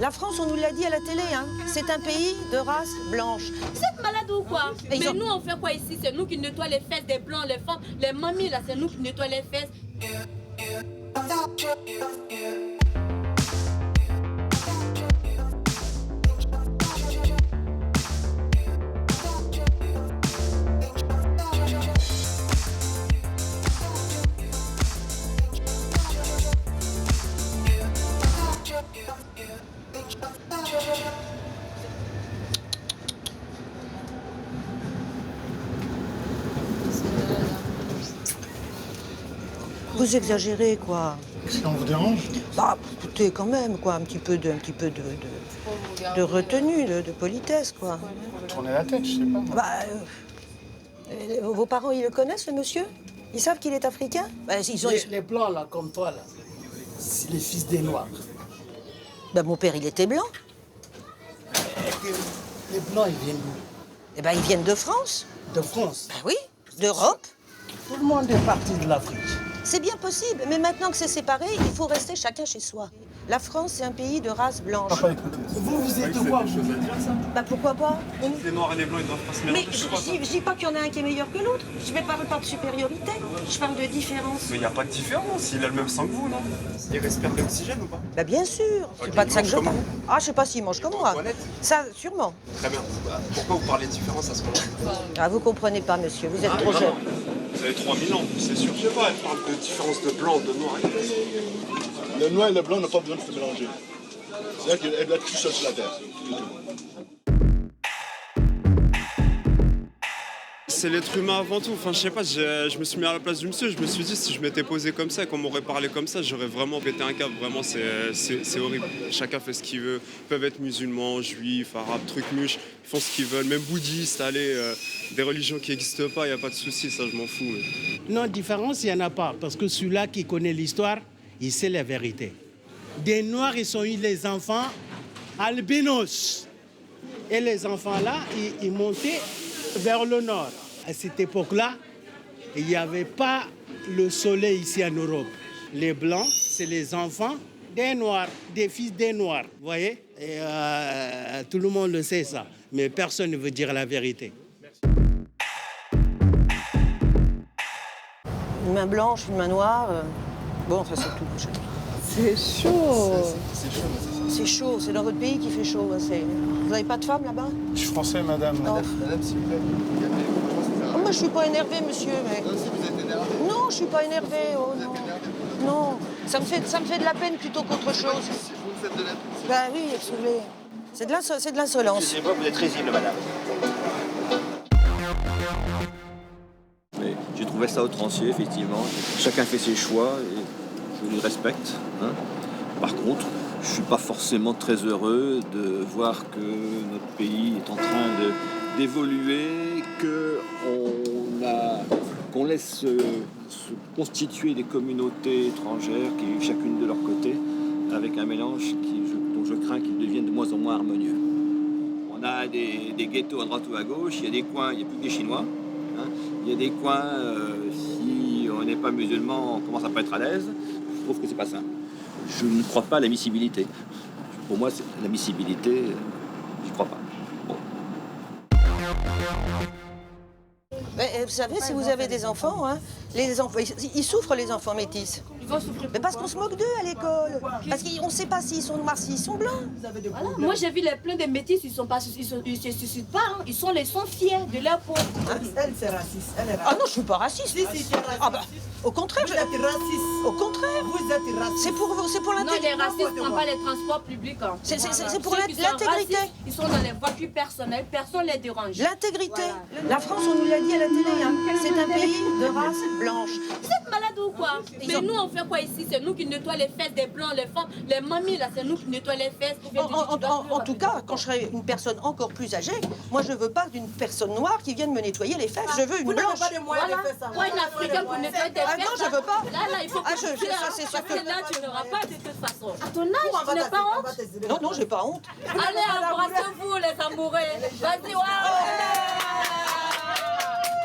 La France, on nous l'a dit à la télé, hein, c'est un pays de race blanche. Vous êtes malade ou quoi? Mais nous, on fait quoi ici? C'est nous qui nettoient les fesses des blancs, les femmes, les mamies, là, c'est nous qui nettoient les fesses. Vous exagérez, quoi. Si on vous dérange? Bah, écoutez, quand même, quoi, un petit peu de retenue, de politesse, quoi. Tournez la tête, je sais pas. Moi. Bah, vos parents, ils le connaissent, le monsieur? Ils savent qu'il est africain? Bah, Les blancs, là, comme toi, là, c'est les fils des noirs. Bah, mon père, il était blanc. Les blancs, ils viennent d'où? Eh ben, ils viennent de France. De France. Bah oui, d'Europe. Tout le monde est parti de l'Afrique. C'est bien possible, mais maintenant que c'est séparé, il faut rester chacun chez soi. La France, c'est un pays de race blanche. Papa, écoutez. Vous êtes de quoi, vous? Bah pourquoi pas? Les noirs et les blancs, ils doivent pas se Mais mélanger. je dis pas qu'il y en a un qui est meilleur que l'autre. Je ne parle pas de supériorité, je parle de différence. Mais il n'y a pas de différence, il a le même sang que vous, non? Il respire l'oxygène ou pas? Bah bien sûr, c'est Ok, pas de ça que il je mange parle. comme Ah, je sais pas s'il mange comme moi. Honnête. Ça, sûrement. Très bien. Pourquoi vous parlez de différence à ce moment-là? Ah, vous comprenez pas, monsieur, vous êtes trop jeune. Vous avez 3000 ans, c'est sûr. Je sais pas, elle parle de différence de blanc, de noir. Le noir et le blanc n'ont pas besoin de se mélanger. C'est-à-dire qu'elle doit être tout seule sur la terre. C'est l'être humain avant tout. Enfin, je sais pas, je me suis mis à la place du monsieur. Je me suis dit, si je m'étais posé comme ça, qu'on m'aurait parlé comme ça, j'aurais vraiment pété un câble. Vraiment, c'est horrible. Chacun fait ce qu'il veut. Ils peuvent être musulmans, juifs, arabes, trucs mûches. Ils font ce qu'ils veulent. Même bouddhistes, allez, des religions qui n'existent pas, il n'y a pas de souci, ça, je m'en fous. Mais... Non, différence, il n'y en a pas. Parce que celui-là qui connaît l'histoire, il sait la vérité. Des Noirs, ils ont eu les enfants albinos. Et les enfants-là, ils montaient vers le nord. À cette époque-là, il n'y avait pas le soleil ici en Europe. Les Blancs, c'est les enfants des Noirs, des fils des Noirs, vous voyez? Et tout le monde le sait, ça. Mais personne ne veut dire la vérité. Une main blanche, une main noire. Bon, enfin, c'est tout. C'est chaud. C'est chaud, c'est dans votre pays qu'il fait chaud. Vous n'avez pas de femme là-bas? Je suis français, madame. Non. Madame, s'il vous plaît. Oh, moi, je suis pas énervée, monsieur, mais... Non, si vous êtes énervé. Non, je suis pas énervée, oh non. Non, ça me fait de la peine plutôt qu'autre chose. Si vous me faites de la peine. Bah oui, excusez. C'est de l'insolence. Excusez-moi, vous êtes risible, madame. Mais j'ai trouvé ça outrancier, effectivement. Chacun fait ses choix et je les respecte. Hein. Par contre, je ne suis pas forcément très heureux de voir que notre pays est en train d'évoluer, qu'on laisse se constituer des communautés étrangères qui vivent chacune de leur côté, avec un mélange dont je crains qu'il devienne de moins en moins harmonieux. On a des ghettos à droite ou à gauche, il y a des coins, il n'y a plus que des Chinois. Hein. Il y a des coins, si on n'est pas musulman, on commence à pas être à l'aise. Je trouve que c'est pas ça. Je ne crois pas à la miscibilité. Pour moi, la miscibilité, je ne crois pas. Bon. Mais, vous savez, si vous avez des enfants, hein, les enfants, ils souffrent, les enfants métis. Ils vont souffrir. Mais parce qu'on se moque d'eux à l'école. Parce qu'on ne sait pas s'ils sont noirs, s'ils sont blancs. Voilà. Moi, j'ai vu les pleins de métis, ils se suicident pas. Hein. Ils sont fiers de leur peau. Elle, c'est raciste. Elle est raciste. Ah non, je suis pas raciste. Si, tu es raciste. Ah bah, au contraire, Vous êtes raciste. Au contraire. Vous êtes raciste. C'est pour Non, les l'intégrité. racistes ne prennent pas les transports publics. Hein. C'est pour Ceux qui sont l'intégrité. racistes, ils sont dans les voitures personnelles, personne ne les dérange. L'intégrité. La France, on nous l'a dit à la télé, hein, c'est un pays de race blanche. Vous êtes malade ou quoi? Mais nous, on fait quoi ici? C'est nous qui nettoient les fesses des blancs, les femmes, les mamies, là, c'est nous qui nettoient les fesses. En tout cas, quand je serai une personne encore plus âgée, moi je veux pas d'une personne noire qui vienne me nettoyer les fesses. Je veux une Vous n'avez blanche. pas de moyens de faire ça. Toi, une africaine pour nettoyer tes fesses. Ah non, je veux pas. Là, il faut que tu ça, c'est sûr que... là, tu n'auras pas de toute façon. À ton âge, tu n'as pas honte? Non, j'ai pas honte. Allez, embrassez-vous, les amoureux. Vas-y, waouh!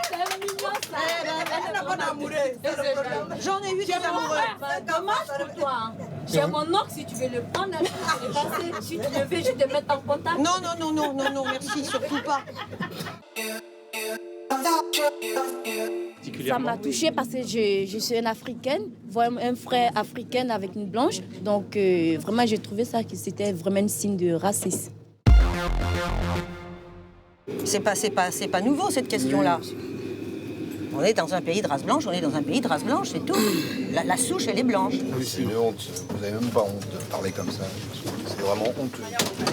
C'est mignon, ça. Elle n'a pas d'amoureux. J'en ai eu des amoureux. Dommage pour toi. J'ai mon oncle, si tu veux le prendre, là, je peux te le passer. Si tu le veux, je te mettre en contact. Non, merci, surtout pas. Ça m'a touchée parce que je suis une Africaine, voir un frère africain avec une blanche. Donc vraiment, j'ai trouvé ça que c'était vraiment un signe de racisme. C'est pas nouveau cette question-là. On est dans un pays de race blanche, c'est tout. La souche, elle est blanche. Oui, c'est une honte. Vous n'avez même pas honte de parler comme ça. C'est vraiment honteux.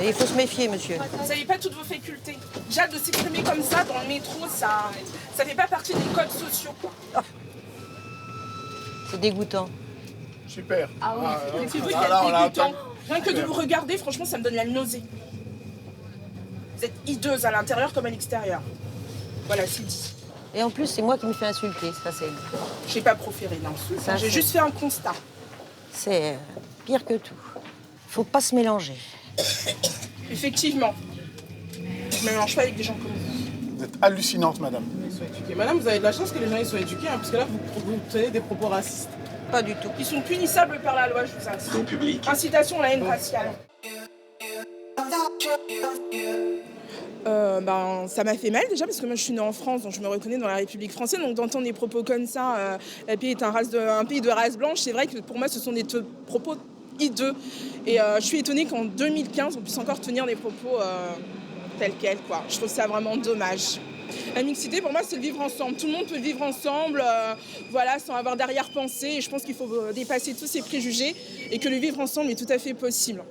Et il faut se méfier, monsieur. Vous n'avez pas toutes vos facultés. Déjà, de s'exprimer comme ça dans le métro, ça fait pas partie des codes sociaux. Oh. C'est dégoûtant. Super. Ah oui, c'est vrai qu'il y a dégoûtant. Rien que de vous regarder, franchement, ça me donne la nausée. Vous êtes hideuse à l'intérieur comme à l'extérieur. Voilà, c'est dit. Et en plus, c'est moi qui me fais insulter, ça c'est... J'ai pas proféré d'insultes, j'ai juste fait un constat. C'est pire que tout. Faut pas se mélanger. Effectivement. Je me mélange pas avec des gens comme vous. Vous êtes hallucinante, madame. Madame, vous avez de la chance que les gens ils soient éduqués, parce que là, vous tenez des propos racistes. Pas du tout. Ils sont punissables par la loi, je vous assure. Incitation à la haine raciale. Ça m'a fait mal déjà parce que moi je suis née en France, donc je me reconnais dans la République française, donc d'entendre des propos comme ça, le pays est un pays de race blanche, c'est vrai que pour moi ce sont des propos hideux. Et je suis étonnée qu'en 2015 on puisse encore tenir des propos tels quels, quoi. Je trouve ça vraiment dommage. La mixité pour moi c'est le vivre ensemble, tout le monde peut vivre ensemble, voilà, sans avoir d'arrière-pensée, et je pense qu'il faut dépasser tous ces préjugés et que le vivre ensemble est tout à fait possible.